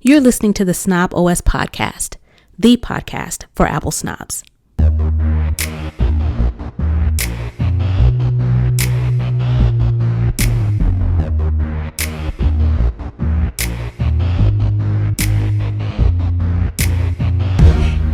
You're listening to the Snob OS podcast, the podcast for Apple snobs.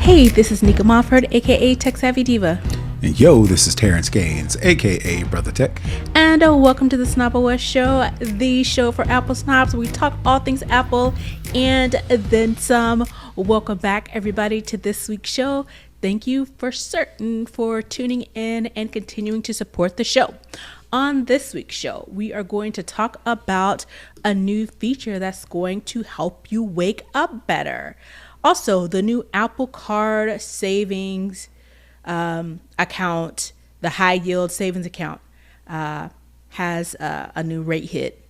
Hey, this is Nica Montford, aka Tech Savvy Diva. And yo, this is Terrance Gaines, aka Brother Tech. And welcome to the Snob OS show, the show for Apple snobs. We talk all things Apple and then some. Welcome back, everybody, to this week's show. Thank you for tuning in and continuing to support the show. On this week's show, we are going to talk about a new feature that's going to help you wake up better. Also, the new Apple Card savings account, the high yield savings account, has a new rate hit.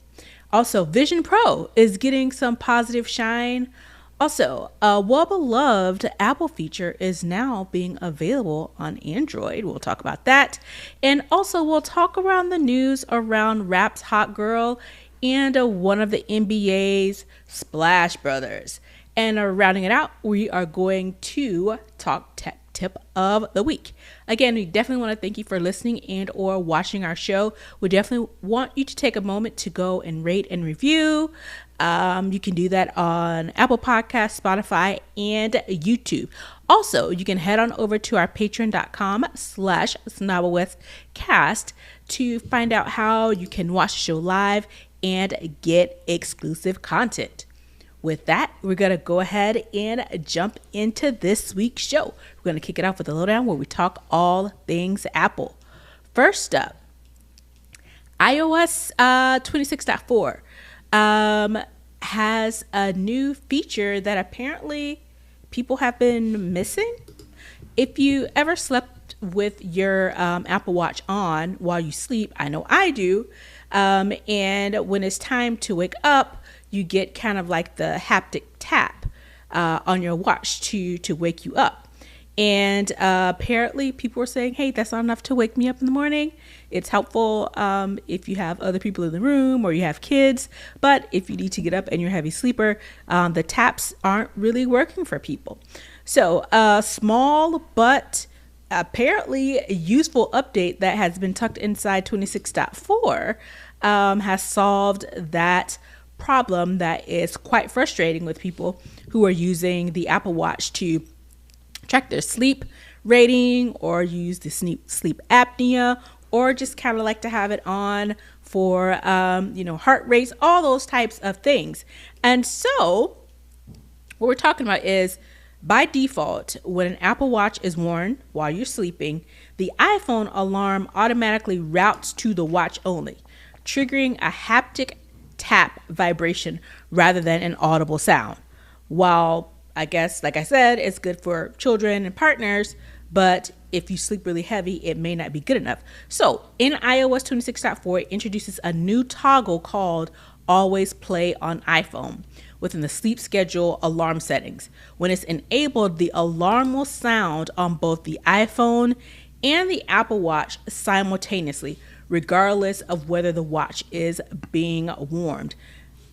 Also, Vision Pro is getting some positive shine. Also, a well-beloved Apple feature is now being available on Android. We'll talk about that. And also, we'll talk around the news around Rap's Hot Girl and one of the NBA's Splash Brothers. And rounding it out, we are going to talk tech tip of the week. Again, we definitely want to thank you for listening and or watching our show. We definitely want you to take a moment to go and rate and review. You can do that on Apple Podcasts, Spotify, and YouTube. Also, you can head on over to our patreon.com/snobOScast to find out how you can watch the show live and get exclusive content. With that, we're going to go ahead and jump into this week's show. We're going to kick it off with a lowdown where we talk all things Apple. First up, iOS 26.4 has a new feature that apparently people have been missing. If you ever slept with your Apple Watch on while you sleep, I know I do, and when it's time to wake up, you get kind of like the haptic tap on your watch to wake you up. And apparently people were saying, hey, that's not enough to wake me up in the morning. It's helpful if you have other people in the room or you have kids. But if you need to get up and you're a heavy sleeper, the taps aren't really working for people. So a small but apparently useful update that has been tucked inside 26.4 has solved that problem that is quite frustrating with people who are using the Apple Watch to track their sleep rating or use the sleep apnea or just kind of like to have it on for heart rates, all those types of things. And so what we're talking about is by default, when an Apple Watch is worn while you're sleeping, the iPhone alarm automatically routes to the watch only, triggering a haptic tap vibration rather than an audible sound. While I guess, like I said, it's good for children and partners, but if you sleep really heavy, it may not be good enough. So in iOS 26.4, it introduces a new toggle called Always Play on iPhone within the sleep schedule alarm settings. When it's enabled, the alarm will sound on both the iPhone and the Apple Watch simultaneously, regardless of whether the watch is being worn.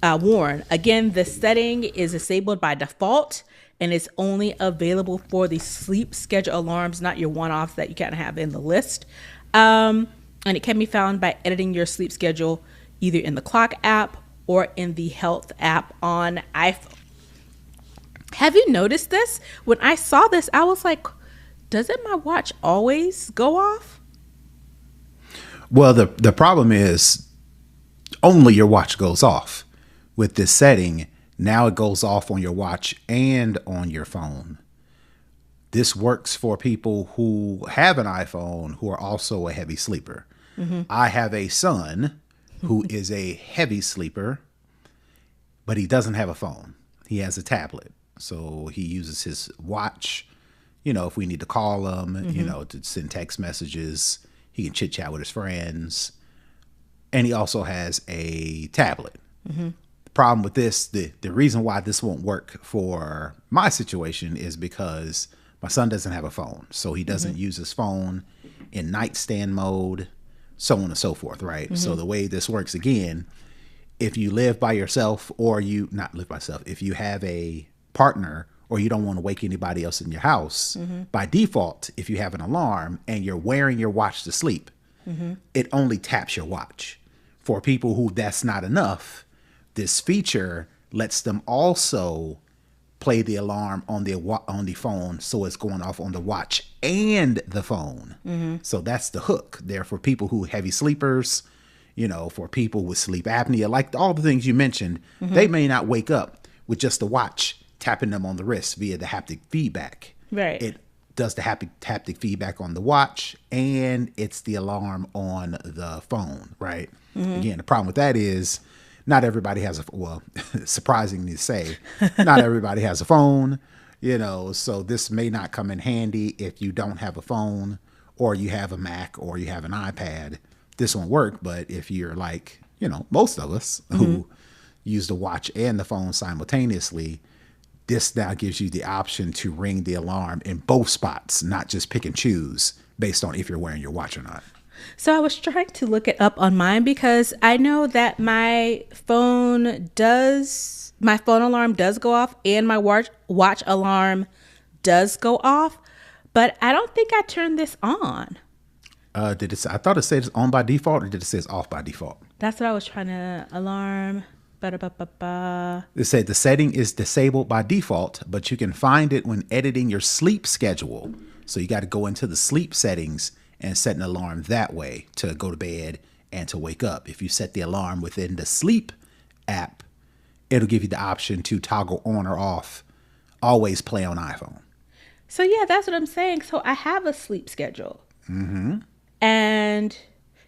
Again, the setting is disabled by default and it's only available for the sleep schedule alarms, not your one-offs that you kind of have in the list. And it can be found by editing your sleep schedule either in the clock app or in the health app on iPhone. Have you noticed this? When I saw this, I was like, doesn't my watch always go off? Well, the problem is only your watch goes off. With this setting, now it goes off on your watch and on your phone. This works for people who have an iPhone who are also a heavy sleeper. Mm-hmm. I have a son who is a heavy sleeper, but he doesn't have a phone. He has a tablet. So he uses his watch, if we need to call him, mm-hmm. To send text messages. He can chit chat with his friends. And he also has a tablet. Mm-hmm. The problem with this, the reason why this won't work for my situation is because my son doesn't have a phone. So he doesn't mm-hmm. use his phone in nightstand mode, so on and so forth, right? Mm-hmm. So the way this works again if you live by yourself, or you not live by yourself, if you have a partner or you don't want to wake anybody else in your house, by default, if you have an alarm and you're wearing your watch to sleep, it only taps your watch. For people who that's not enough, this feature lets them also play the alarm on the phone, so it's going off on the watch and the phone. So that's the hook there for people who heavy sleepers, for people with sleep apnea, like all the things you mentioned. They may not wake up with just the watch tapping them on the wrist via the haptic feedback. Right. It does the haptic feedback on the watch, and it's the alarm on the phone, right? Again, the problem with that is not everybody has surprising to say, not everybody has a phone, so this may not come in handy if you don't have a phone, or you have a Mac, or you have an iPad. This won't work. But if you're like, most of us who use the watch and the phone simultaneously, this now gives you the option to ring the alarm in both spots, not just pick and choose based on if you're wearing your watch or not. So I was trying to look it up on mine because I know that my phone alarm does go off and my watch alarm does go off, but I don't think I turned this on. I thought it said it's on by default, or did it say it's off by default? That's what I was trying to alarm. It said the setting is disabled by default, but you can find it when editing your sleep schedule. So you got to go into the sleep settings and set an alarm that way to go to bed and to wake up. If you set the alarm within the sleep app, it'll give you the option to toggle on or off, always play on iPhone. So yeah, that's what I'm saying. So I have a sleep schedule. And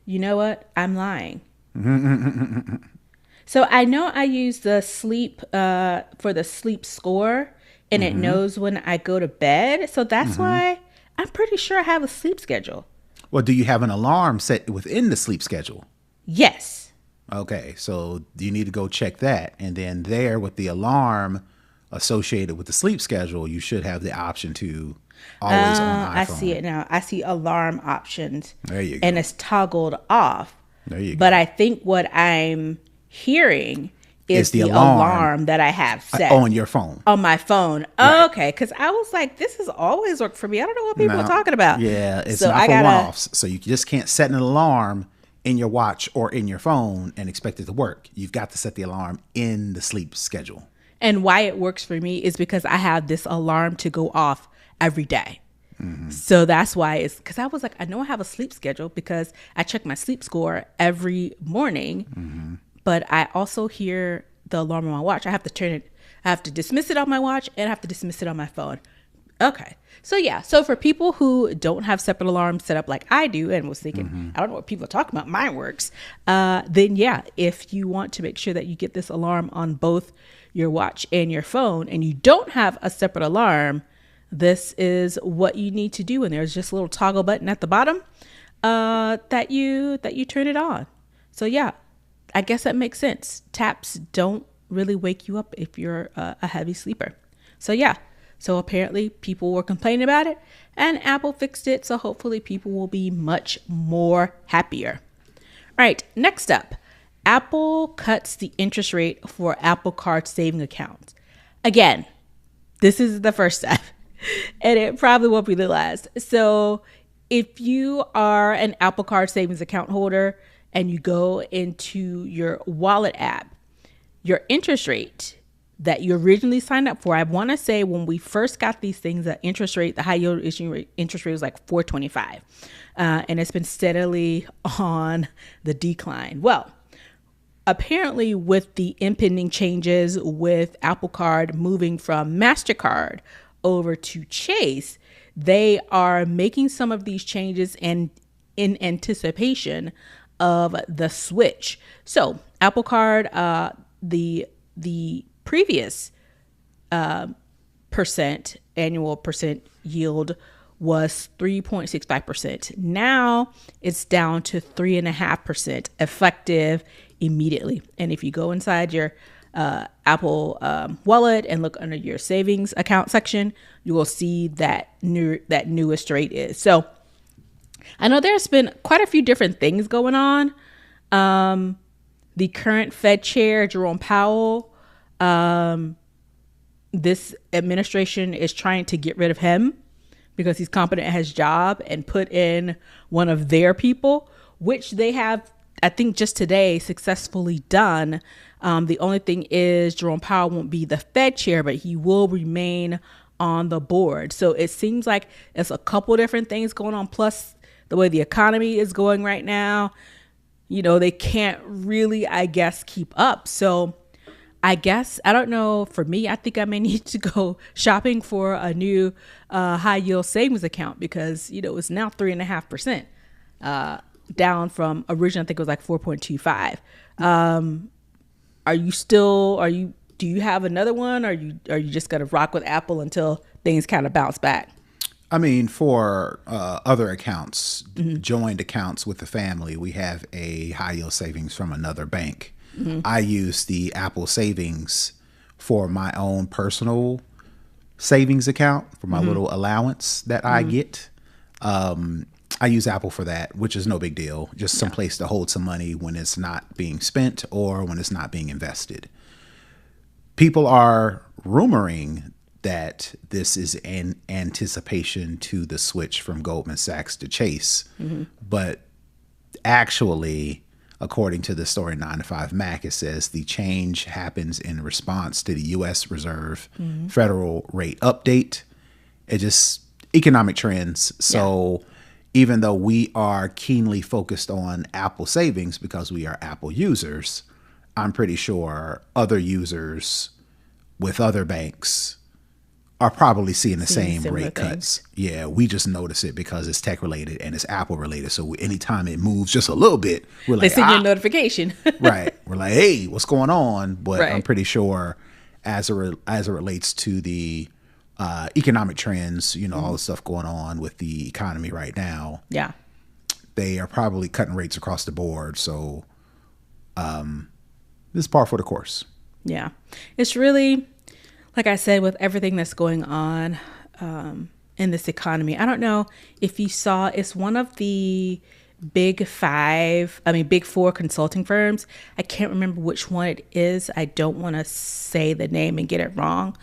you know what? I'm lying. So I know I use the sleep for the sleep score, and it knows when I go to bed. So that's why I'm pretty sure I have a sleep schedule. Well, do you have an alarm set within the sleep schedule? Yes. Okay, so you need to go check that. And then there with the alarm associated with the sleep schedule, you should have the option to always on iPhone. I see it now. I see alarm options. There you go. And it's toggled off. There you go. But I think what I'm hearing is the alarm that I have set on your phone. On my phone. Right. Okay, because I was like, this has always worked for me. I don't know what people are talking about. Yeah, it's not for one-offs. So you just can't set an alarm in your watch or in your phone and expect it to work. You've got to set the alarm in the sleep schedule. And why it works for me is because I have this alarm to go off every day. So that's why it's because I was like, I know I have a sleep schedule because I check my sleep score every morning, but I also hear the alarm on my watch. I have to turn it, I have to dismiss it on my watch, and I have to dismiss it on my phone. Okay. So yeah. So for people who don't have separate alarms set up like I do and was thinking, I don't know what people are talking about, mine works. Then yeah, if you want to make sure that you get this alarm on both your watch and your phone and you don't have a separate alarm, this is what you need to do. And there's just a little toggle button at the bottom that you turn it on. So yeah, I guess that makes sense. Taps don't really wake you up if you're a heavy sleeper. So yeah. So apparently people were complaining about it and Apple fixed it. So hopefully people will be much more happier. All right, next up, Apple cuts the interest rate for Apple Card saving accounts. Again, this is the first step and it probably won't be the last. So if you are an Apple Card savings account holder and you go into your wallet app, your interest rate that you originally signed up for, I want to say when we first got these things, the interest rate, the high yield interest rate was like 4.25, and it's been steadily on the decline. Well, apparently with the impending changes with Apple Card moving from MasterCard over to Chase, they are making some of these changes in anticipation of the switch. So Apple Card, the previous annual percent yield was 3.65%. Now it's down to 3.5% effective immediately. And if you go inside your Apple wallet and look under your savings account section, you will see that newest rate is. So I know there's been quite a few different things going on. The current Fed chair, Jerome Powell, this administration is trying to get rid of him because he's competent at his job and put in one of their people, which they have, I think, just today successfully done. The only thing is Jerome Powell won't be the Fed chair, but he will remain on the board. So it seems like it's a couple different things going on. Plus the way the economy is going right now, you know, they can't really, I guess, keep up. So I guess, I don't know, for me, I think I may need to go shopping for a new high yield savings account because, you know, it's now 3.5%, down from originally, I think it was like 4.25. Do you have another one? Or are you just going to rock with Apple until things kind of bounce back? I mean, for other accounts, joined accounts with the family, we have a high yield savings from another bank. I use the Apple savings for my own personal savings account for my little allowance that I get. I use Apple for that, which is no big deal. Just some place to hold some money when it's not being spent or when it's not being invested. People are rumoring that this is in anticipation to the switch from Goldman Sachs to Chase. But actually, according to the story 9 to 5 Mac, it says the change happens in response to the U.S. Reserve federal rate update. It just economic trends. So even though we are keenly focused on Apple savings because we are Apple users, I'm pretty sure other users with other banks are probably seeing the same rate cuts. Yeah, we just notice it because it's tech related and it's Apple related. So anytime it moves just a little bit, we're like, they send you a notification. Right. We're like, hey, what's going on? But I'm pretty sure as it relates to the economic trends, you know, all the stuff going on with the economy right now. Yeah. They are probably cutting rates across the board. So this is par for the course. Yeah. It's really, like I said, with everything that's going on in this economy, I don't know if you saw, it's one of the big four consulting firms. I can't remember which one it is. I don't want to say the name and get it wrong,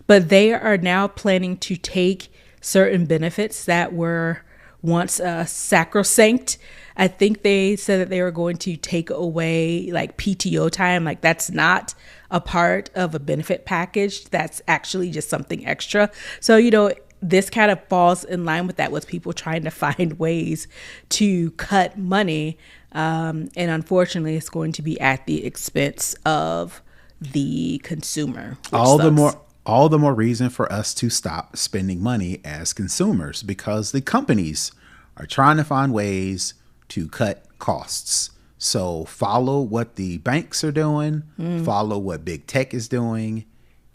but they are now planning to take certain benefits that were once sacrosanct. I think they said that they were going to take away like PTO time. Like that's not a part of a benefit package. That's actually just something extra. So, you know, this kind of falls in line with that, with people trying to find ways to cut money. And unfortunately, it's going to be at the expense of the consumer. All the more reason for us to stop spending money as consumers, because the companies are trying to find ways to cut costs. So follow what the banks are doing, follow what big tech is doing.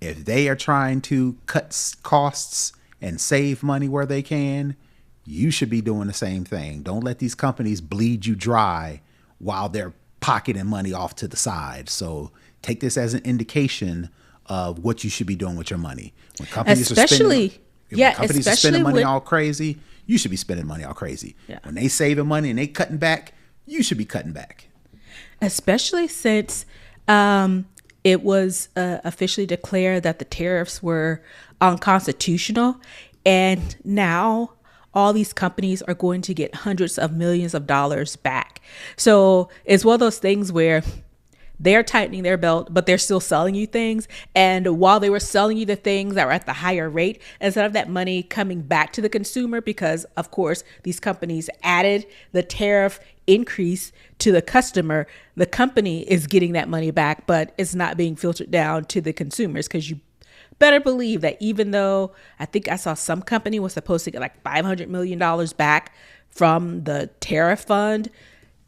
If they are trying to cut costs and save money where they can, you should be doing the same thing. Don't let these companies bleed you dry while they're pocketing money off to the side. So take this as an indication of what you should be doing with your money. When companies are spending money all crazy, you should be spending money all crazy. Yeah. When they saving money and they cutting back, you should be cutting back. Especially since it was officially declared that the tariffs were unconstitutional. And now all these companies are going to get hundreds of millions of dollars back. So it's one of those things where they're tightening their belt, but they're still selling you things. And while they were selling you the things that were at the higher rate, instead of that money coming back to the consumer, because of course these companies added the tariff increase to the customer, the company is getting that money back, but it's not being filtered down to the consumers. Because you better believe that even though I think I saw some company was supposed to get like $500 million back from the tariff fund,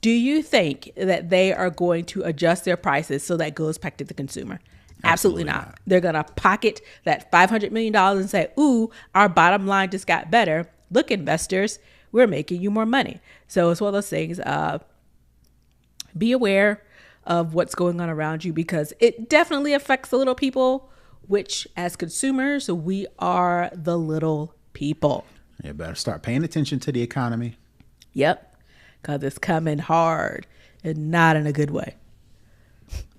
do you think that they are going to adjust their prices so that goes back to the consumer? Absolutely not. They're going to pocket that $500 million and say, ooh, our bottom line just got better. Look, investors, we're making you more money. So it's one of those things. Be aware of what's going on around you, because it definitely affects the little people, which as consumers, we are the little people. You better start paying attention to the economy. Yep. Because it's coming hard and not in a good way.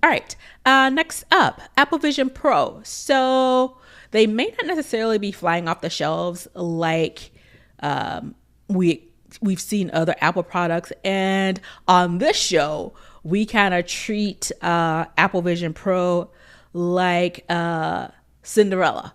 All right. Next up, Apple Vision Pro. So they may not necessarily be flying off the shelves like um, we've seen other Apple products, and on this show, we kind of treat Apple Vision Pro like Cinderella.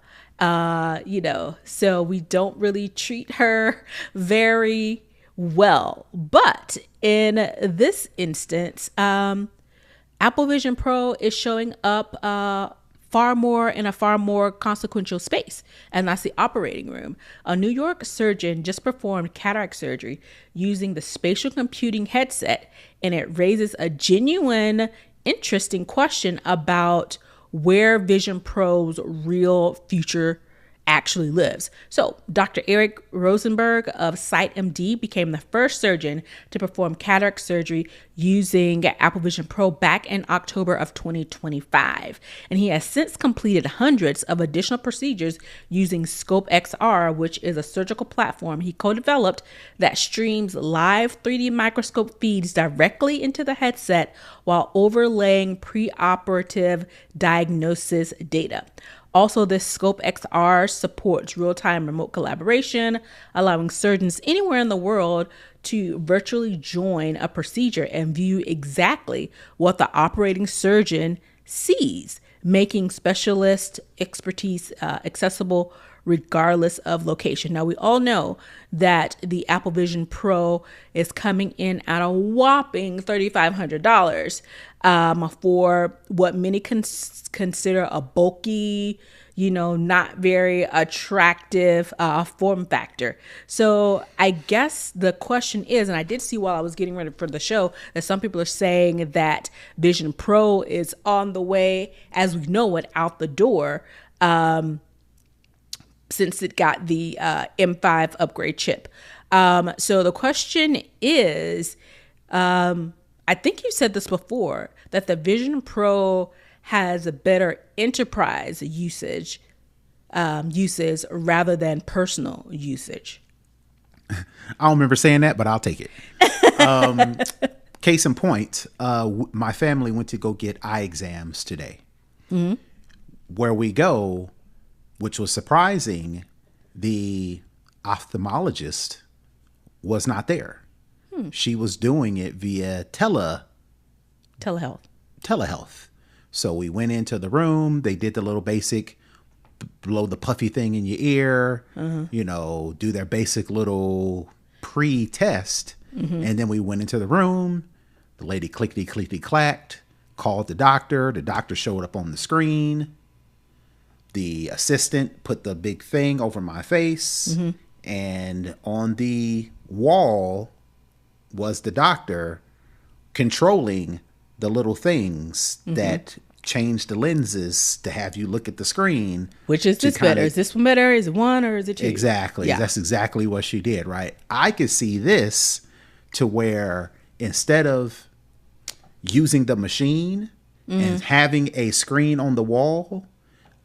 So we don't really treat her very well. But in this instance, Apple Vision Pro is showing up in a far more consequential space, and that's the operating room. A New York surgeon just performed cataract surgery using the spatial computing headset, and it raises a genuine, interesting question about where Vision Pro's real future actually lives. So, Dr. Eric Rosenberg of SiteMD became the first surgeon to perform cataract surgery using Apple Vision Pro back in October of 2025. And he has since completed hundreds of additional procedures using Scope XR, which is a surgical platform he co-developed that streams live 3D microscope feeds directly into the headset while overlaying preoperative diagnosis data. Also, this Scope XR supports real-time remote collaboration, allowing surgeons anywhere in the world to virtually join a procedure and view exactly what the operating surgeon sees, making specialist expertise accessible regardless of location. Now, we all know that the Apple Vision Pro is coming in at a whopping $3,500 for what many consider a bulky, not very attractive form factor. So I guess the question is, and I did see while I was getting ready for the show, that some people are saying that Vision Pro is on the way, as we know it, out the door, since it got the M5 upgrade chip. So the question is, I think you said this before, that the Vision Pro has a better enterprise uses rather than personal usage. I don't remember saying that, but I'll take it. Case in point, my family went to go get eye exams today. Mm-hmm. Where we go, which was surprising, the ophthalmologist was not there. She was doing it via telehealth. So we went into the room. They did the little basic blow the puffy thing in your ear, do their basic little pre-test. Mm-hmm. And then we went into the room. The lady clickety-clacked, called the doctor. The doctor showed up on the screen. The assistant put the big thing over my face. Mm-hmm. And on the wall was the doctor controlling the little things that change the lenses to have you look at the screen. Which is this better? Is this one better? Is it one or is it two? Exactly. Yeah. That's exactly what she did, right? I could see this to where instead of using the machine and having a screen on the wall,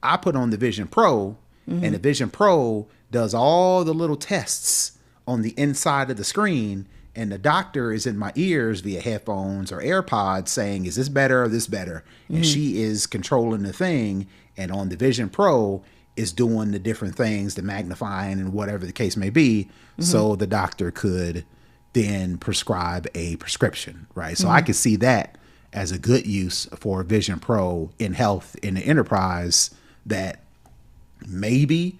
I put on the Vision Pro, and the Vision Pro does all the little tests on the inside of the screen. And the doctor is in my ears via headphones or AirPods saying, is this better or this better? And she is controlling the thing. And on the Vision Pro is doing the different things, the magnifying and whatever the case may be. So the doctor could then prescribe a prescription, right? So I could see that as a good use for Vision Pro in health in the enterprise, that maybe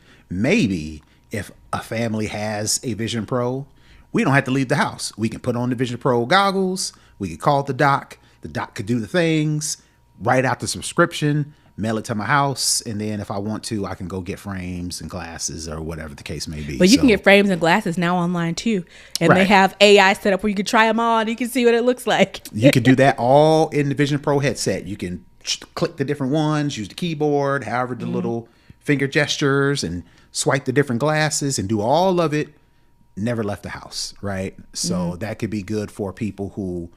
if a family has a Vision Pro, we don't have to leave the house. We can put on the Vision Pro goggles. We can call the doc. The doc could do the things, write out the subscription, mail it to my house. And then if I want to, I can go get frames and glasses or whatever the case may be. But you can get frames and glasses now online too. And they have AI set up where you can try them on. You can see what it looks like. You can do that all in the Vision Pro headset. You can click the different ones, use the keyboard, however the little finger gestures, and swipe the different glasses and do all of it. Never left the house, right? So that could be good for people who,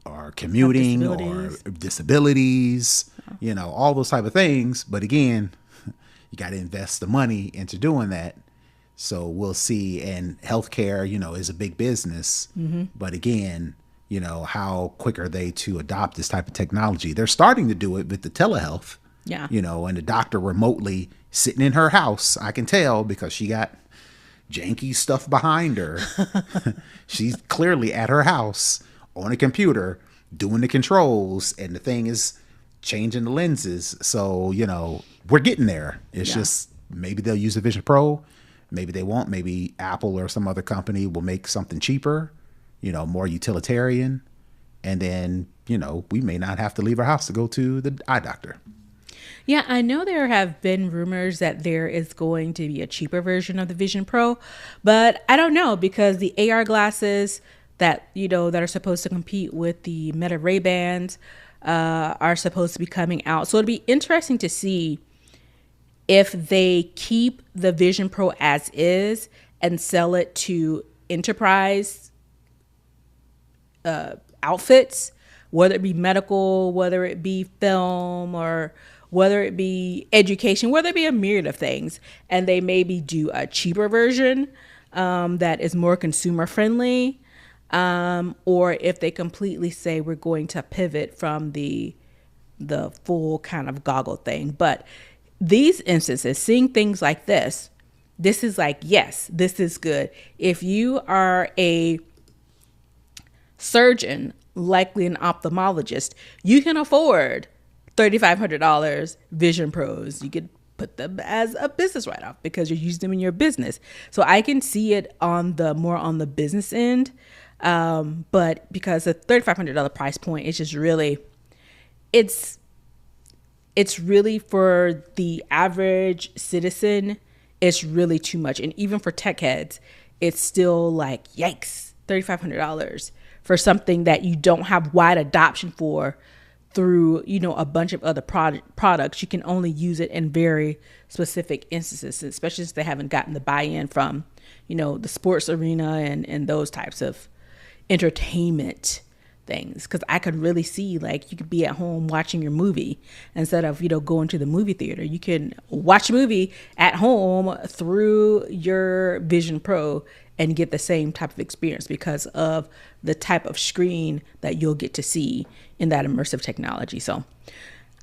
are commuting or disabilities, all those type of things. But again, you got to invest the money into doing that. So we'll see. And healthcare, is a big business. But again, how quick are they to adopt this type of technology? They're starting to do it with the telehealth. Yeah. And the doctor remotely sitting in her house. I can tell because she got janky stuff behind her. She's clearly at her house on a computer doing the controls, and the thing is changing the lenses. So, we're getting there. It's just maybe they'll use the Vision Pro. Maybe they won't. Maybe Apple or some other company will make something cheaper, more utilitarian. And then, we may not have to leave our house to go to the eye doctor. Yeah, I know there have been rumors that there is going to be a cheaper version of the Vision Pro, but I don't know, because the AR glasses that are supposed to compete with the Meta Ray-Bans are supposed to be coming out. So it'll be interesting to see if they keep the Vision Pro as is and sell it to enterprise outfits, whether it be medical, whether it be film, or whether it be education, whether it be a myriad of things, and they maybe do a cheaper version that is more consumer friendly, or if they completely say we're going to pivot from the full kind of goggle thing. But these instances, seeing things like this is like, yes, this is good. If you are a surgeon, likely an ophthalmologist, you can afford $3,500 Vision Pros. You could put them as a business write-off because you're using them in your business. So I can see it on the business end. But because the $3,500 price point is just really, it's really for the average citizen, it's really too much. And even for tech heads, it's still like, yikes, $3,500 for something that you don't have wide adoption for through, a bunch of other products. You can only use it in very specific instances, especially since they haven't gotten the buy-in from, the sports arena and those types of entertainment things. Because I could really see, like, you could be at home watching your movie instead of, going to the movie theater. You can watch a movie at home through your Vision Pro and get the same type of experience because of the type of screen that you'll get to see in that immersive technology. So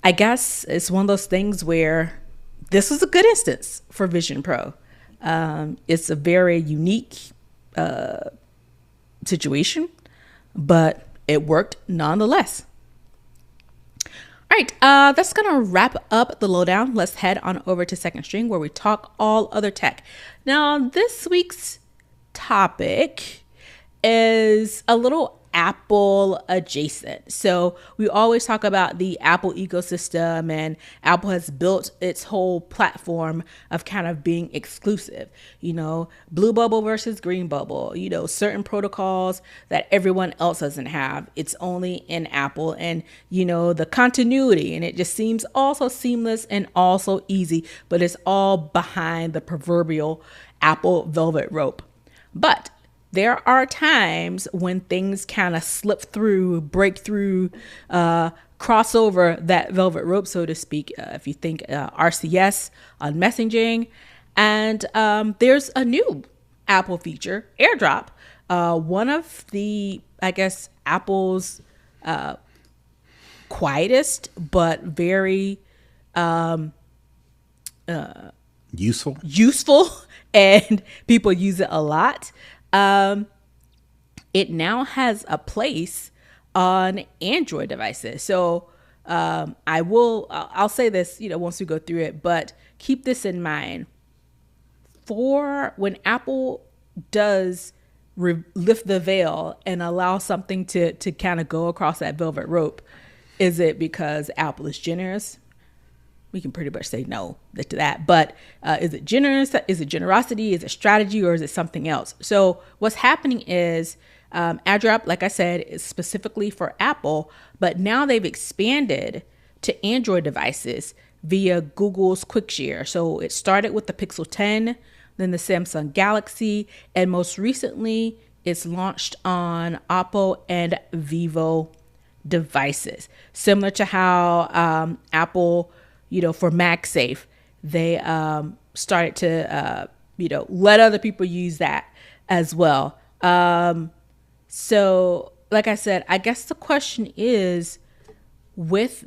I guess it's one of those things where this is a good instance for Vision Pro. It's a very unique situation, but it worked nonetheless. All right, that's going to wrap up the lowdown. Let's head on over to Second String, where we talk all other tech. Now, this week's topic is a little Apple adjacent. So we always talk about the Apple ecosystem, and Apple has built its whole platform of kind of being exclusive, blue bubble versus green bubble, certain protocols that everyone else doesn't have. It's only in Apple, and, the continuity, and it just seems also seamless and also easy, but it's all behind the proverbial Apple velvet rope. But there are times when things kind of slip through, break through, cross over that velvet rope, so to speak. If you think RCS on messaging, and there's a new Apple feature, AirDrop, one of the, I guess, Apple's quietest but very useful, and people use it a lot. It now has a place on Android devices. So I'll say this, once we go through it, but keep this in mind. For when Apple does lift the veil and allow something to kind of go across that velvet rope, is it because Apple is generous? We can pretty much say no to that. But is it generous? Is it generosity? Is it strategy? Or is it something else? So what's happening is AirDrop, like I said, is specifically for Apple, but now they've expanded to Android devices via Google's Quick Share. So it started with the Pixel 10, then the Samsung Galaxy, and most recently it's launched on Oppo and Vivo devices. Similar to how Apple, for MagSafe, they started to, let other people use that as well. So like I said, I guess the question is, with,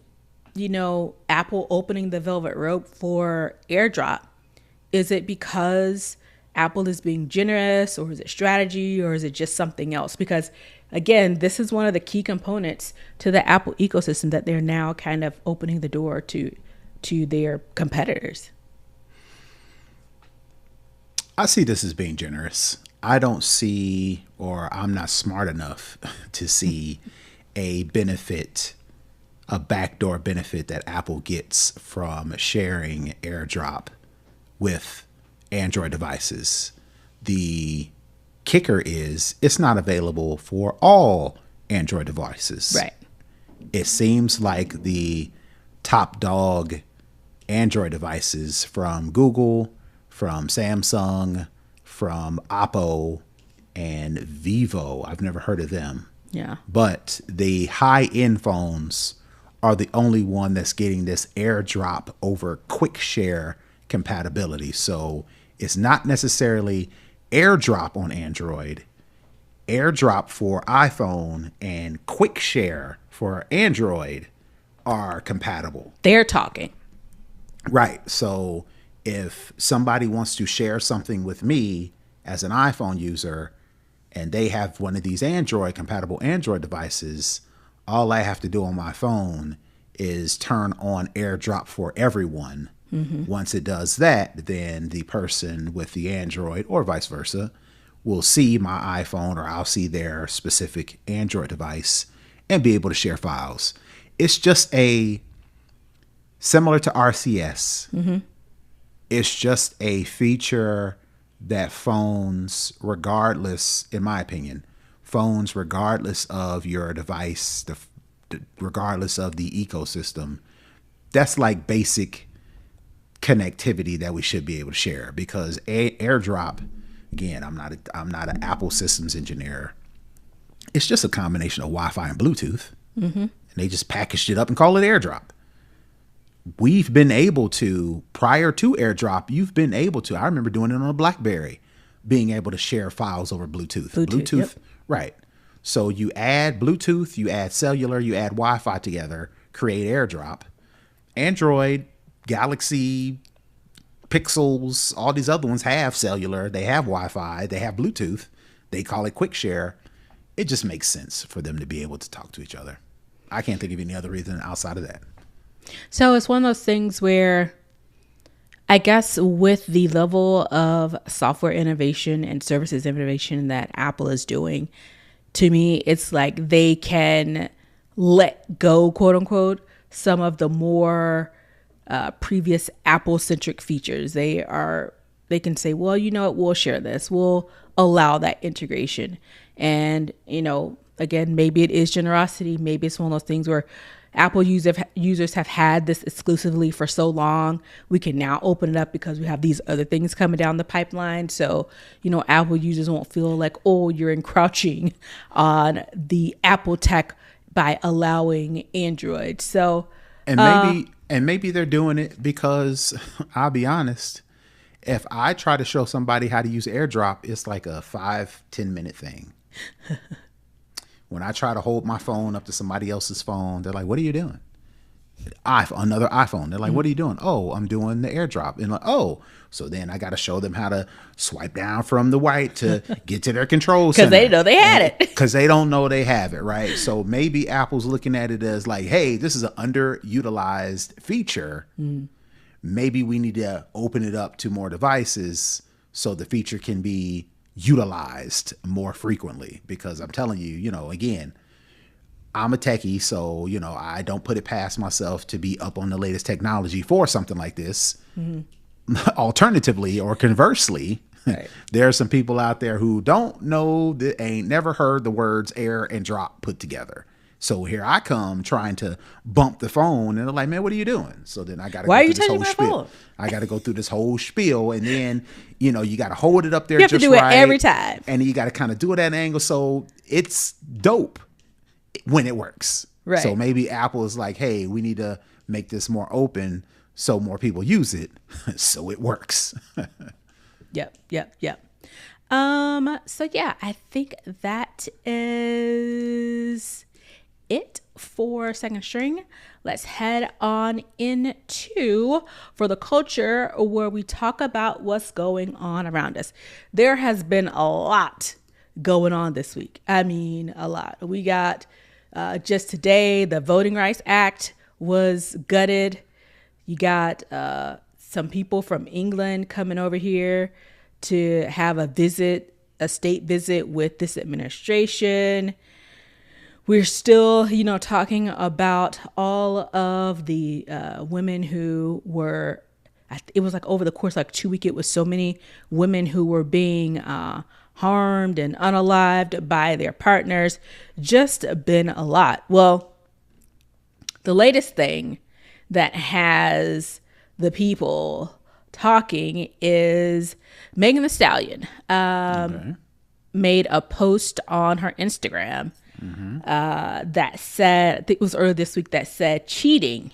Apple opening the velvet rope for AirDrop, is it because Apple is being generous, or is it strategy, or is it just something else? Because again, this is one of the key components to the Apple ecosystem that they're now kind of opening the door to their competitors. I see this as being generous. I don't see, or I'm not smart enough to see a benefit, a backdoor benefit that Apple gets from sharing AirDrop with Android devices. The kicker is it's not available for all Android devices. Right. It seems like the top dog Android devices from Google, from Samsung, from Oppo, and Vivo, I've never heard of them. Yeah. But the high-end phones are the only one that's getting this AirDrop over quick share compatibility. So it's not necessarily AirDrop on Android, AirDrop for iPhone, and quick share for Android are compatible. They're talking. Right. So if somebody wants to share something with me as an iPhone user and they have one of these compatible Android devices, all I have to do on my phone is turn on AirDrop for everyone. Mm-hmm. Once it does that, then the person with the Android or vice versa will see my iPhone, or I'll see their specific Android device and be able to share files. It's just similar to RCS. Mm-hmm. It's just a feature that phones, regardless, in my opinion, phones, regardless of your device, regardless of the ecosystem, that's like basic connectivity that we should be able to share. Because AirDrop, again, I'm not an Apple systems engineer. It's just a combination of Wi-Fi and Bluetooth, and they just packaged it up and call it AirDrop. We've been able to, prior to AirDrop, you've been able to, I remember doing it on a BlackBerry, being able to share files over Bluetooth. Bluetooth, yep. Right. So you add Bluetooth, you add cellular, you add Wi-Fi together, create AirDrop. Android, Galaxy, Pixels, all these other ones have cellular, they have Wi-Fi, they have Bluetooth, they call it quick share. It just makes sense for them to be able to talk to each other. I can't think of any other reason outside of that. So it's one of those things where I guess with the level of software innovation and services innovation that Apple is doing, to me, it's like they can let go, quote unquote, some of the more previous Apple-centric features. They can say, well, you know what, we'll share this. We'll allow that integration. And, again, maybe it is generosity. Maybe it's one of those things where Apple users have had this exclusively for so long. We can now open it up because we have these other things coming down the pipeline. So, Apple users won't feel like, oh, you're encroaching on the Apple tech by allowing Android. So, and maybe they're doing it because I'll be honest, if I try to show somebody how to use AirDrop, it's like a 5-10 minute thing. When I try to hold my phone up to somebody else's phone, they're like, what are you doing? Another iPhone. They're like, what are you doing? Oh, I'm doing the AirDrop. And like, oh, so then I got to show them how to swipe down from the right to get to their control center. Because they know they had it. Because they don't know they have it, right? So maybe Apple's looking at it as like, hey, this is an underutilized feature. Maybe we need to open it up to more devices so the feature can be utilized more frequently. Because I'm telling you, again, I'm a techie, so, I don't put it past myself to be up on the latest technology for something like this. Alternatively, or conversely, right, there are some people out there who don't know, that ain't never heard the words air and drop put together. So here I come trying to bump the phone, and they're like, man, what are you doing? So then I got to go through this whole spiel. I got to go through this whole spiel, and then, you got to hold it up there just right. You have to do it every time. And you got to kind of do it at an angle. So it's dope when it works. Right. So maybe Apple is like, hey, we need to make this more open so more people use it so it works. Yep. So yeah, I think that is it for second string. Let's head on into for the culture, where we talk about what's going on around us. There has been a lot going on this week. I mean, a lot. We got just today, the Voting Rights Act was gutted. You got some people from England coming over here to have a state visit with this administration. We're still, talking about all of the women who were, it was like over the course of like 2 weeks, it was so many women who were being harmed and unalived by their partners. Just been a lot. Well, the latest thing that has the people talking is Megan Thee Stallion made a post on her Instagram that said, I think it was earlier this week, that said, cheating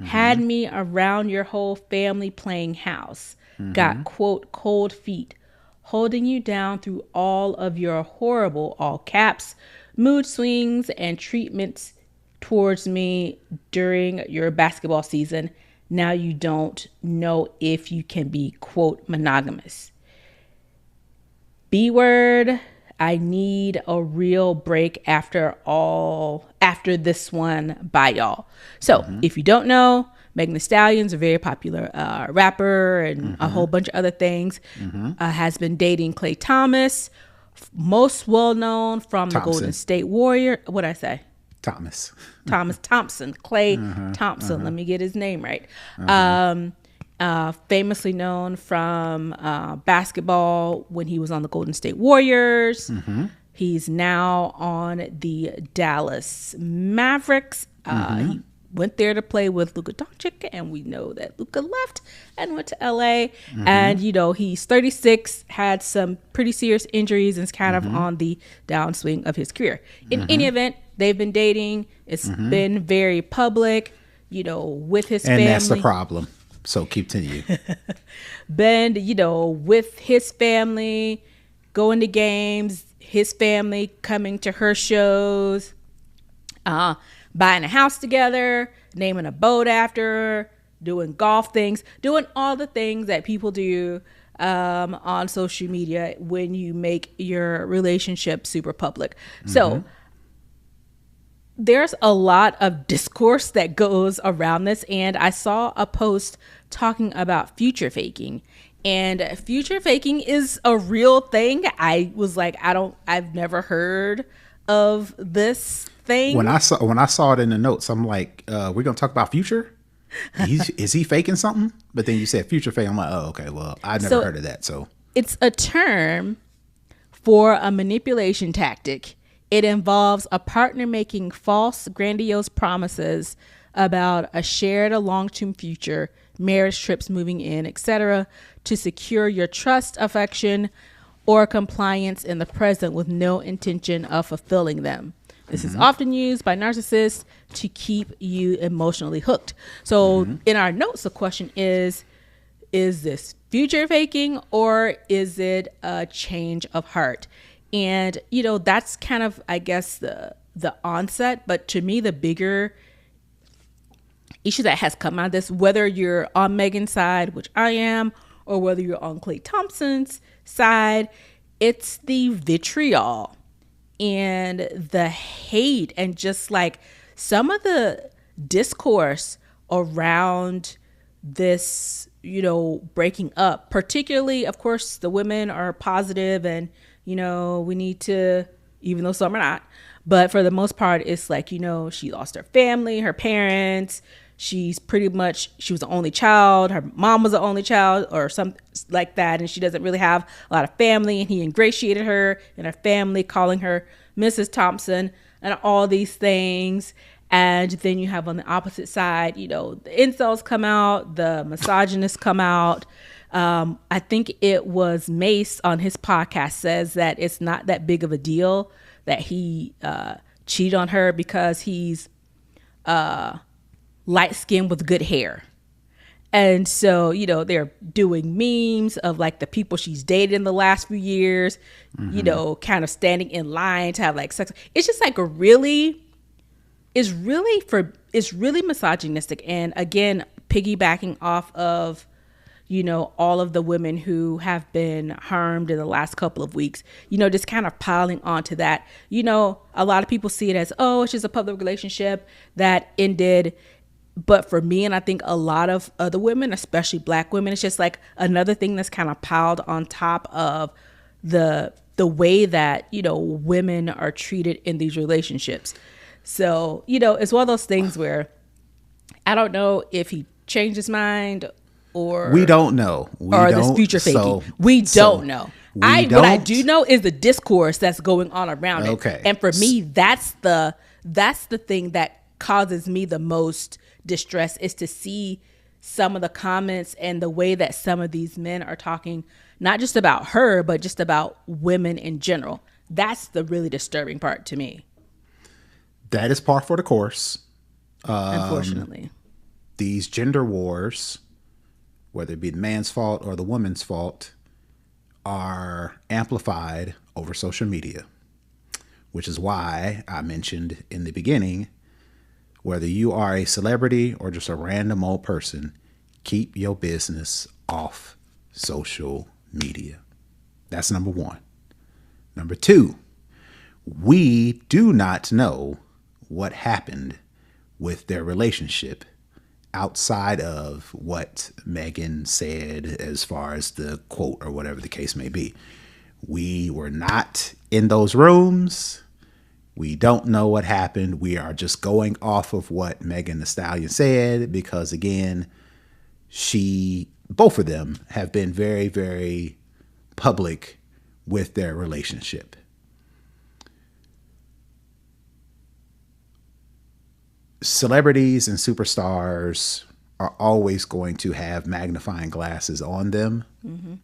had me around your whole family playing house, got, quote, cold feet, holding you down through all of your horrible, all caps, mood swings and treatments towards me during your basketball season. Now you don't know if you can be, quote, monogamous. B word, I need a real break after this one by y'all. So if you don't know, Megan Thee Stallion's a very popular rapper and a whole bunch of other things. Has been dating Klay Thomas, most well known from the Golden State Warrior. What'd I say? Thomas Thompson, Klay Thompson. Let me get his name right. Famously known from basketball when he was on the Golden State Warriors. He's now on the Dallas Mavericks. He went there to play with Luka Doncic, and we know that Luka left and went to LA. And, he's 36, had some pretty serious injuries, and is kind of on the downswing of his career. In any event, they've been dating. It's been very public, with his family. And that's the problem. So continue. Ben, with his family, going to games, his family coming to her shows, buying a house together, naming a boat after her, doing golf things, doing all the things that people do on social media when you make your relationship super public. So there's a lot of discourse that goes around this, and I saw a post talking about future faking, and future faking is a real thing. I was like, I've never heard of this thing. When I saw it in the notes, I'm like, we're gonna talk about Future. Is he faking something? But then you said future fake. I'm like, oh, okay. Well, I never heard of that. So it's a term for a manipulation tactic. It involves a partner making false, grandiose promises about a shared or long-term future, marriage, trips, moving in, etc., to secure your trust, affection, or compliance in the present with no intention of fulfilling them. This is often used by narcissists to keep you emotionally hooked. So in our notes, the question is this future faking, or is it a change of heart? And, that's kind of, I guess, the onset. But to me, the bigger issue that has come out of this, whether you're on Megan's side, which I am, or whether you're on Klay Thompson's side, it's the vitriol and the hate and just like some of the discourse around this, breaking up. Particularly, of course, the women are positive and, we need to, even though some are not, but for the most part, it's like, she lost her family, her parents. She was the only child. Her mom was the only child or something like that. And she doesn't really have a lot of family. And he ingratiated her and her family, calling her Mrs. Thompson and all these things. And then you have on the opposite side, the incels come out, the misogynists come out. I think it was Mace on his podcast says that it's not that big of a deal that he cheated on her because he's light skinned with good hair. And so, they're doing memes of like the people she's dated in the last few years, kind of standing in line to have like sex. It's just like it's really misogynistic. And again, piggybacking off of, all of the women who have been harmed in the last couple of weeks, just kind of piling onto that. A lot of people see it as, oh, it's just a public relationship that ended. But for me, and I think a lot of other women, especially Black women, it's just like another thing that's kind of piled on top of the way that, women are treated in these relationships. So, it's one of those things where I don't know if he changed his mind or we don't know. This future faking. We don't know. What I do know is the discourse that's going on around it. And for me, that's the thing that causes me the most distress, is to see some of the comments and the way that some of these men are talking, not just about her, but just about women in general. That's the really disturbing part to me. That is par for the course. Unfortunately. These gender wars, whether it be the man's fault or the woman's fault, are amplified over social media, which is why I mentioned in the beginning, whether you are a celebrity or just a random old person, keep your business off social media. That's number one. Number two, we do not know what happened with their relationship outside of what Megan said as far as the quote or whatever the case may be. We were not in those rooms. We don't know what happened. We are just going off of what Megan Thee Stallion said because, again, both of them have been very, very public with their relationship. Celebrities and superstars are always going to have magnifying glasses on them. Mm-hmm.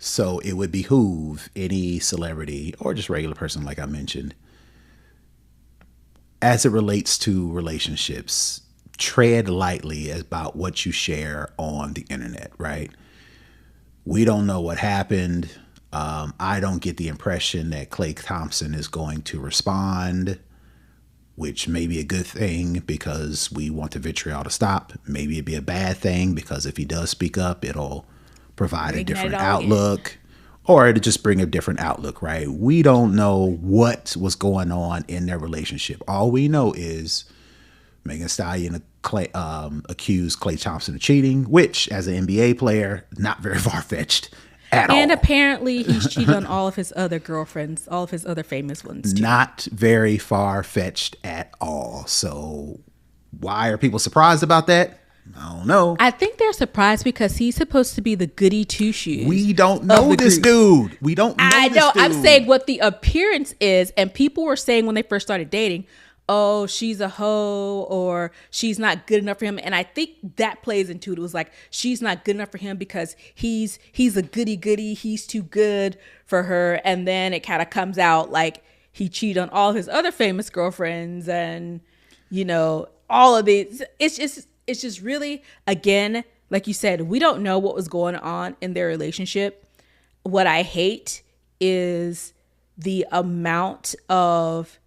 So it would behoove any celebrity or just regular person, like I mentioned, as it relates to relationships, tread lightly about what you share on the internet, right? We don't know what happened. I don't get the impression that Klay Thompson is going to respond, which may be a good thing because we want the vitriol to stop. Maybe it'd be a bad thing because if he does speak up, it'll provide a different outlook, or it'll just bring a different outlook, right? We don't know what was going on in their relationship. All we know is Megan Thee Stallion accused Klay Thompson of cheating, which, as an NBA player, not very far-fetched at all. And apparently he's cheated on all of his other girlfriends, all of his other famous ones too. Not very far-fetched at all. So why are people surprised about that? I don't know. I think they're surprised because he's supposed to be the goody two-shoes. We don't know this dude. We don't know this dude. I'm saying what the appearance is, and people were saying when they first started dating, oh, she's a hoe or she's not good enough for him. And I think that plays into it. It was like, she's not good enough for him because he's a goody-goody. He's too good for her. And then it kind of comes out like he cheated on all his other famous girlfriends and, all of these. It's just really, again, like you said, we don't know what was going on in their relationship. What I hate is the amount of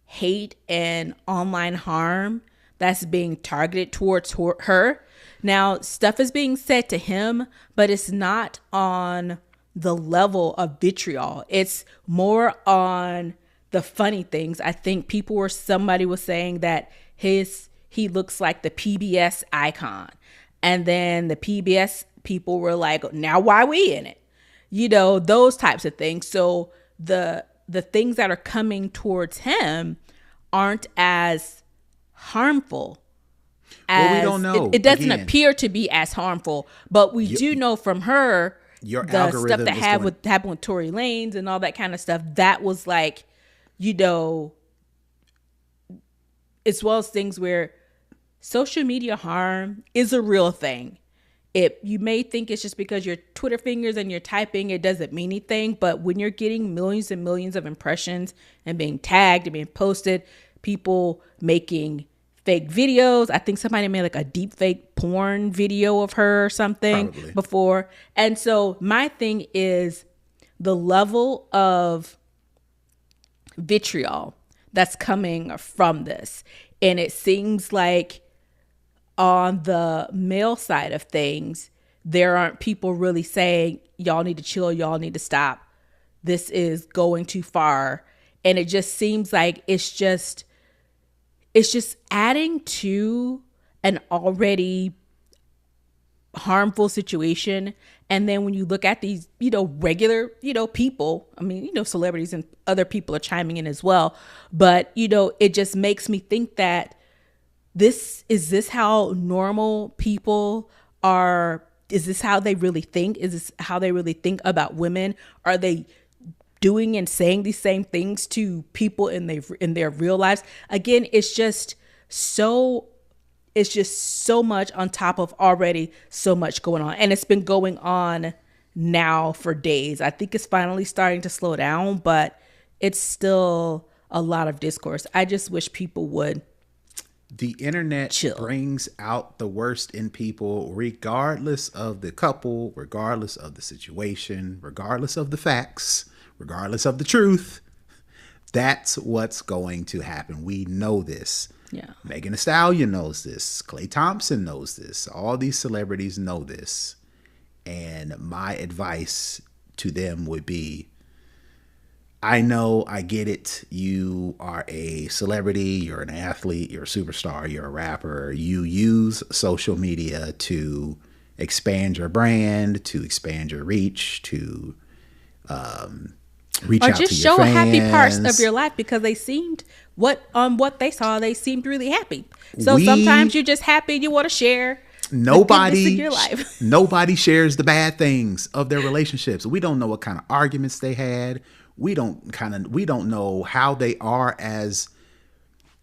hate and online harm that's being targeted towards her. Now, stuff is being said to him, but it's not on the level of vitriol. It's more on the funny things. I think somebody was saying that he looks like the PBS icon. And then the PBS people were like, now why we in it? Those types of things. So the things that are coming towards him aren't as harmful. We don't know. It doesn't appear to be as harmful, but we do know from her the stuff that happened with Tory Lanez and all that kind of stuff. That was like, it's one of those things where social media harm is a real thing. You may think it's just because your Twitter fingers and you're typing, it doesn't mean anything. But when you're getting millions and millions of impressions and being tagged and being posted, people making fake videos. I think somebody made like a deep fake porn video of her or something Probably. before. And so my thing is the level of vitriol that's coming from this. And it seems like on the male side of things, there aren't people really saying, y'all need to chill, y'all need to stop. This is going too far. And it just seems like it's just adding to an already harmful situation. And then when you look at these, regular, people, I mean, celebrities and other people are chiming in as well. But, it just makes me think that is this how normal people are? Is this how they really think? Is this how they really think about women? Are they doing and saying these same things to people in their real lives? Again, it's just so much on top of already so much going on. And it's been going on now for days. I think it's finally starting to slow down, but it's still a lot of discourse. I just wish people would the internet chill. Brings out the worst in people, regardless of the couple, regardless of the situation, regardless of the facts, regardless of the truth. That's what's going to happen. We know this. Yeah. Megan Thee Stallion knows this. Klay Thompson knows this. All these celebrities know this. And my advice to them would be, I know, I get it. You are a celebrity, you're an athlete, you're a superstar, you're a rapper. You use social media to expand your brand, to expand your reach, to reach or out just to your show fans. happy parts of your life, because they seemed what they saw, they seemed really happy. So sometimes you're just happy, you want to share nobody in your life. Nobody shares the bad things of their relationships. We don't know what kind of arguments they had. We don't know how they are as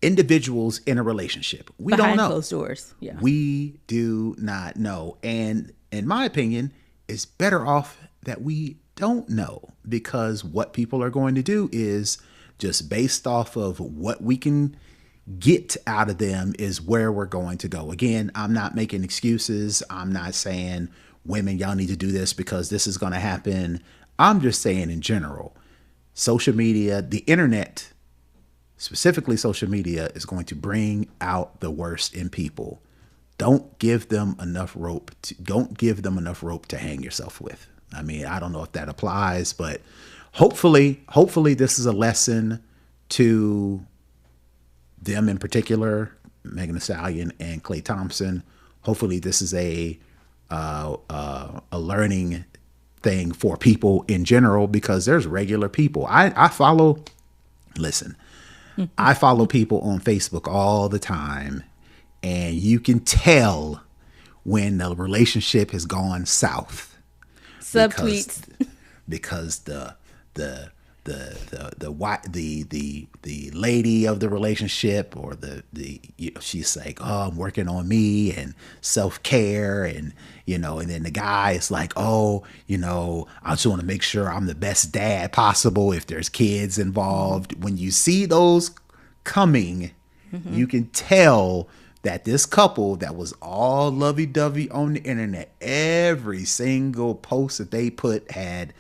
individuals in a relationship. We Behind don't know. closed doors. Yeah. We do not know. And in my opinion, it's better off that we don't know, because what people are going to do is just based off of what we can get out of them is where we're going to go. Again, I'm not making excuses. I'm not saying women, y'all need to do this because this is going to happen. I'm just saying in general, social media, the internet, specifically social media, is going to bring out the worst in people. Don't give them enough rope to hang yourself with. I mean, I don't know if that applies, but hopefully this is a lesson to them in particular, Megan Thee Stallion and Klay Thompson. Hopefully this is a learning thing for people in general, because there's regular people. I follow people on Facebook all the time, and you can tell when the relationship has gone south. Subtweets. Because the lady of the relationship, or she's like, oh, I'm working on me and self-care, and and then the guy is like, oh, I just want to make sure I'm the best dad possible if there's kids involved. When you see those coming, you can tell that this couple that was all lovey-dovey on the internet, every single post that they put had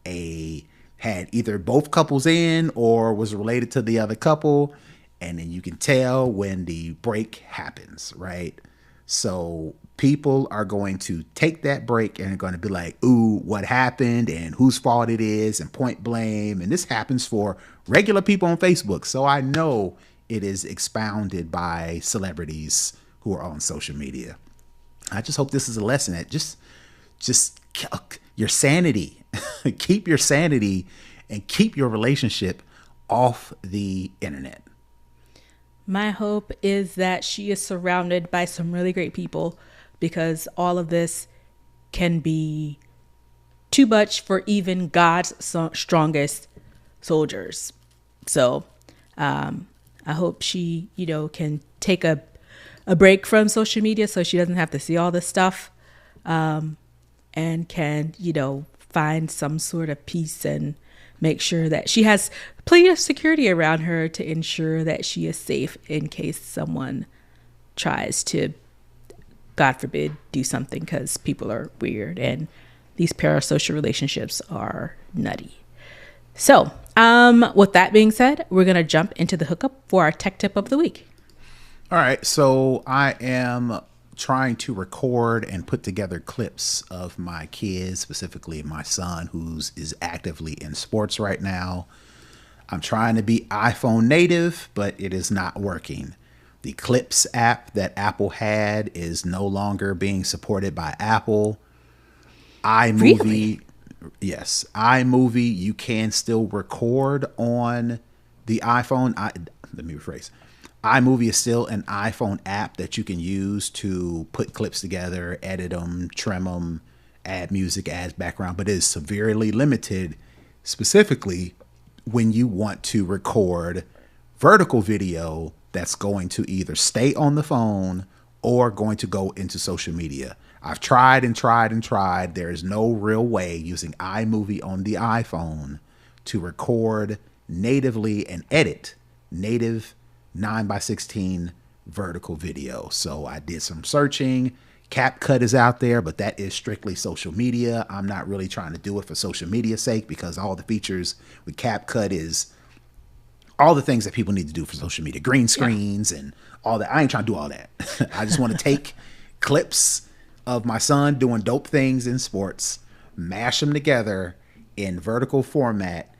either both couples in or was related to the other couple. And then you can tell when the break happens, right? So people are going to take that break and are going to be like, ooh, what happened and whose fault it is, and point blame. And this happens for regular people on Facebook. So I know it is expounded by celebrities who are on social media. I just hope this is a lesson that just your sanity, keep your sanity and keep your relationship off the internet. My hope is that she is surrounded by some really great people, because all of this can be too much for even God's strongest soldiers. So I hope she, can take a break from social media so she doesn't have to see all this stuff, and can, find some sort of peace and make sure that she has plenty of security around her to ensure that she is safe in case someone tries to, God forbid, do something because people are weird and these parasocial relationships are nutty. So, with that being said, we're going to jump into the hookup for our tech tip of the week. All right. So I am trying to record and put together clips of my kids, specifically my son, is actively in sports right now. I'm trying to be iPhone native, but it is not working. The Clips app that Apple had is no longer being supported by Apple. iMovie, Really? yes, iMovie, you can still record on the iPhone. Let me rephrase. iMovie is still an iPhone app that you can use to put clips together, edit them, trim them, add music, add background, but it is severely limited, specifically when you want to record vertical video that's going to either stay on the phone or going to go into social media. I've tried and tried and tried. There is no real way using iMovie on the iPhone to record natively and edit native 9:16 vertical video. So I did some searching. CapCut is out there, but that is strictly social media. I'm not really trying to do it for social media sake because all the features with CapCut is all the things that people need to do for social media, green screens and all that. I ain't trying to do all that. I just want to take clips of my son doing dope things in sports, mash them together in vertical format,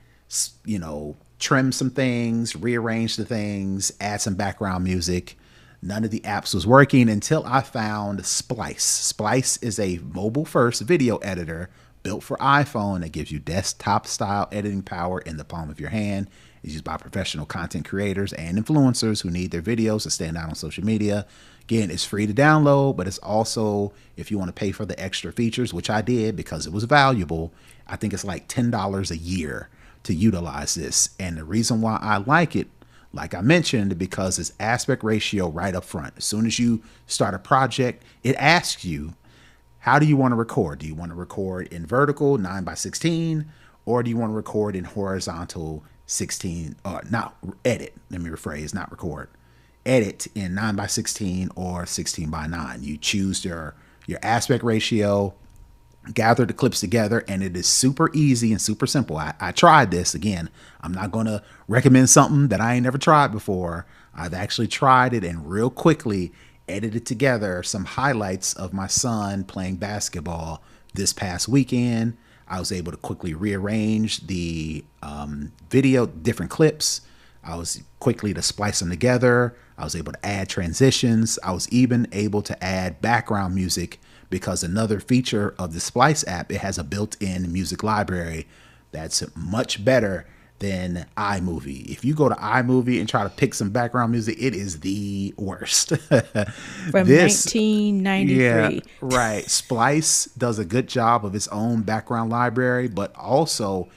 trim some things, rearrange the things, add some background music. None of the apps was working until I found Splice. Splice is a mobile-first video editor built for iPhone that gives you desktop-style editing power in the palm of your hand. It's used by professional content creators and influencers who need their videos to stand out on social media. Again, it's free to download, but it's also, if you want to pay for the extra features, which I did because it was valuable, I think it's like $10 a year to utilize this. And the reason why I like it, like I mentioned, because it's aspect ratio right up front. As soon as you start a project, it asks you, how do you want to record? Do you want to record in vertical 9:16, or do you want to record in horizontal 16? Not edit. Let me rephrase. Not record. Edit in 9:16 or 16:9. You choose your aspect ratio, gather the clips together, and it is super easy and super simple. I tried this. Again, I'm not going to recommend something that I ain't never tried before. I've actually tried it and real quickly edited together some highlights of my son playing basketball this past weekend. I was able to quickly rearrange the video, different clips. I was quickly to splice them together. I was able to add transitions. I was even able to add background music because another feature of the Splice app, it has a built-in music library that's much better than iMovie. If you go to iMovie and try to pick some background music, it is the worst. From 1993. Yeah, right. Splice does a good job of its own background library, but also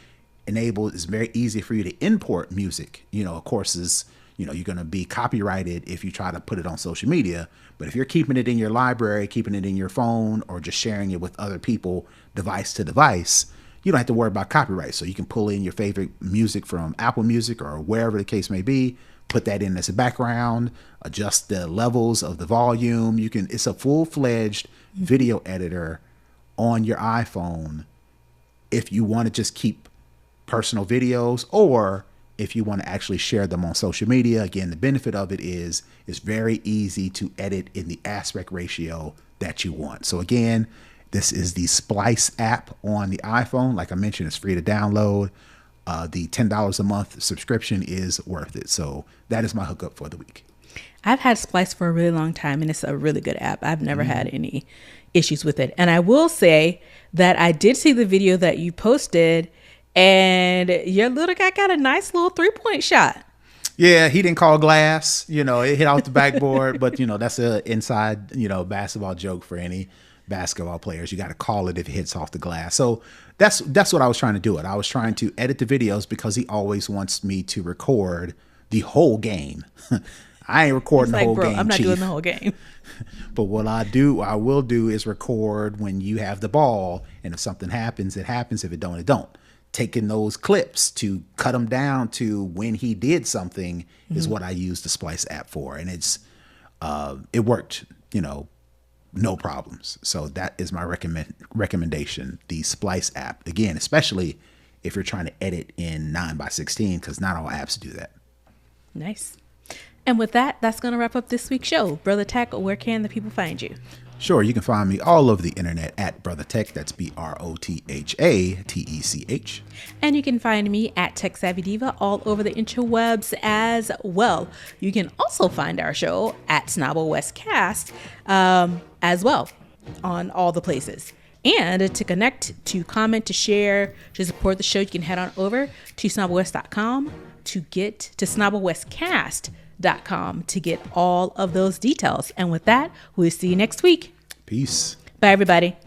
it's very easy for you to import music. Of course, you're going to be copyrighted if you try to put it on social media. But if you're keeping it in your library, keeping it in your phone, or just sharing it with other people, device to device, you don't have to worry about copyright. So you can pull in your favorite music from Apple Music or wherever the case may be, put that in as a background, adjust the levels of the volume. It's a full-fledged video editor on your iPhone if you want to just keep personal videos, or if you want to actually share them on social media. Again, the benefit of it is it's very easy to edit in the aspect ratio that you want. So again, this is the Splice app on the iPhone. Like I mentioned, it's free to download. The $10 a month subscription is worth it. So that is my hookup for the week. I've had Splice for a really long time, and it's a really good app. I've never had any issues with it. And I will say that I did see the video that you posted, and your little guy got a nice little 3-point shot. Yeah, he didn't call glass. It hit off the backboard, but that's a inside, basketball joke for any basketball players. You got to call it if it hits off the glass. So that's what I was trying to do. I was trying to edit the videos because he always wants me to record the whole game. I ain't recording the whole game. I'm not Chief. doing the whole game. But what I will do is record when you have the ball, and if something happens, it happens. If it don't, it don't. Taking those clips to cut them down to when he did something is what I use the Splice app for. And it's It worked, no problems. So that is my recommendation. The Splice app, again, especially if you're trying to edit in 9:16, because not all apps do that. Nice. And with that, that's going to wrap up this week's show. Brother Tech, where can the people find you? Sure, you can find me all over the internet at Brother Tech. That's BROTHATECH. And you can find me at Tech Savvy Diva all over the interwebs as well. You can also find our show at Snobble West Cast as well on all the places. And to connect, to comment, to share, to support the show, you can head on over to snobblewest.com to get to snobblewestcast.com to get all of those details. And with that, we'll see you next week. Peace. Bye, everybody.